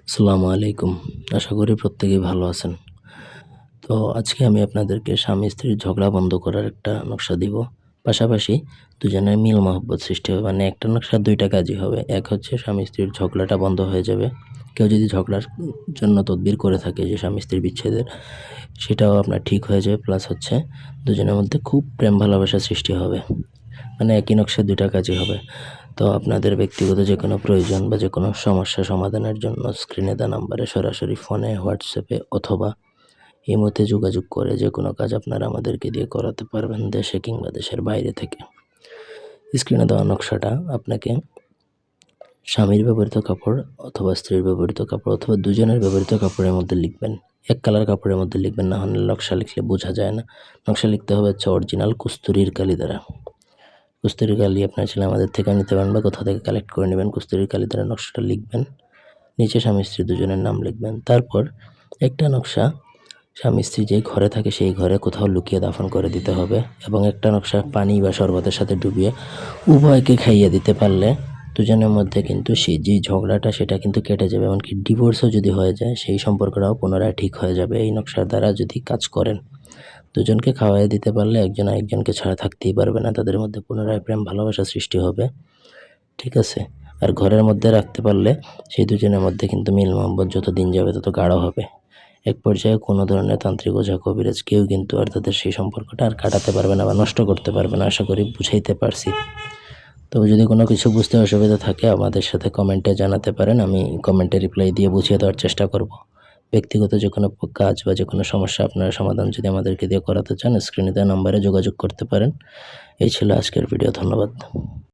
আসসালামু আলাইকুম। আশা করি প্রত্যেকেই ভালো আছেন। তো আজকে আমি আপনাদেরকে স্বামী-স্ত্রীর ঝগড়া বন্ধ করার একটা নকশা দিব। পাশাপাশি দুজনের মিল মহব্বত সৃষ্টি হবে। মানে একটা নকশার ২ টা কাজই হবে। এক হচ্ছে স্বামী-স্ত্রীর ঝগড়াটা বন্ধ হয়ে যাবে। কেউ যদি ঝগড়ার জন্য তদবির করে থাকে যে স্বামী-স্ত্রীর বিচ্ছেদের, সেটাও আপনার ঠিক হয়ে যাবে। প্লাস হচ্ছে দুজনের মধ্যে খুব প্রেম ভালোবাসা সৃষ্টি হবে। মানে একই নকশায় ২ টা কাজই হবে। তো আপনাদের ব্যক্তিগত যেকোনো প্রয়োজন বা যেকোনো সমস্যা সমাধানের জন্য স্ক্রিনে দেওয়া নাম্বারে সরাসরি ফোনে, হোয়াটসঅ্যাপে অথবা ইমোতে যোগাযোগ করে যেকোনো কাজ আপনারা আমাদেরকে দিয়ে করাতে পারবেন, দেশে কিংবা দেশের বাইরে থেকে। স্ক্রিনে দেওয়া নকশাটা আপনাকে স্বামীর ব্যবহৃত কাপড় অথবা স্ত্রীর ব্যবহৃত কাপড় অথবা দুজনের ব্যবহৃত কাপড়ের মধ্যে লিখবেন। এক কালার কাপড়ের মধ্যে লিখবেন, না হলে নকশা লিখলে বোঝা যায় না। নকশা লিখতে হবে হচ্ছে অরিজিনাল কস্তুরীর কালি দ্বারা। কস্তুরীর কালি আপনার ছেলে আমাদের থেকে নিতে পারেন বা কোথা থেকে কালেক্ট করে নেবেন। কস্তুরীর কালি দ্বারা নকশাটা লিখবেন। নিচে স্বামী স্ত্রী দুজনের নাম লিখবেন। তারপর একটা নকশা স্বামী স্ত্রী যেই ঘরে থাকে সেই ঘরে কোথাও লুকিয়ে দাফন করে দিতে হবে এবং একটা নকশা পানি বা শরবতের সাথে ডুবিয়ে উভয়কে খাইয়ে দিতে পারলে দুজনের মধ্যে কিন্তু সেই যেই ঝগড়াটা সেটা কিন্তু কেটে যাবে। এমনকি ডিভোর্সও যদি হয়ে যায় সেই সম্পর্কটাও পুনরায় ঠিক হয়ে যাবে এই নকশার দ্বারা যদি কাজ করেন। দুজনকে খাওয়াইয়ে দিতে পারলে একজন আরেকজনকে ছাড়া থাকতেই পারবে না। তাদের মধ্যে পুনরায় প্রেম ভালোবাসা সৃষ্টি হবে। ঠিক আছে? আর ঘরের মধ্যে রাখতে পারলে সেই দুজনের মধ্যে কিন্তু মিল মহব্বত যত দিন যাবে তত গাঢ় হবে। এক পর্যায়ে কোনো ধরনের তান্ত্রিক ওঝা কবিরাজ কেউ কিন্তু আর তাদের সেই সম্পর্কটা আর কাটাতে পারবে না বা নষ্ট করতে পারবে না। আশা করি বুঝাইতে পারছি। তবে যদি কোনো কিছু বুঝতে অসুবিধা থাকে আমাদের সাথে কমেন্টে জানাতে পারেন। আমি কমেন্টে রিপ্লাই দিয়ে বুঝিয়ে দেওয়ার চেষ্টা করব। ব্যক্তিগত যেকোনো কাজ বা যেকোনো সমস্যা আপনারা সমাধান যদি আমাদেরকে দিয়ে করাতে চান স্ক্রিনে দেওয়া নাম্বারে যোগাযোগ করতে পারেন। এই ছিল আজকের ভিডিও। ধন্যবাদ।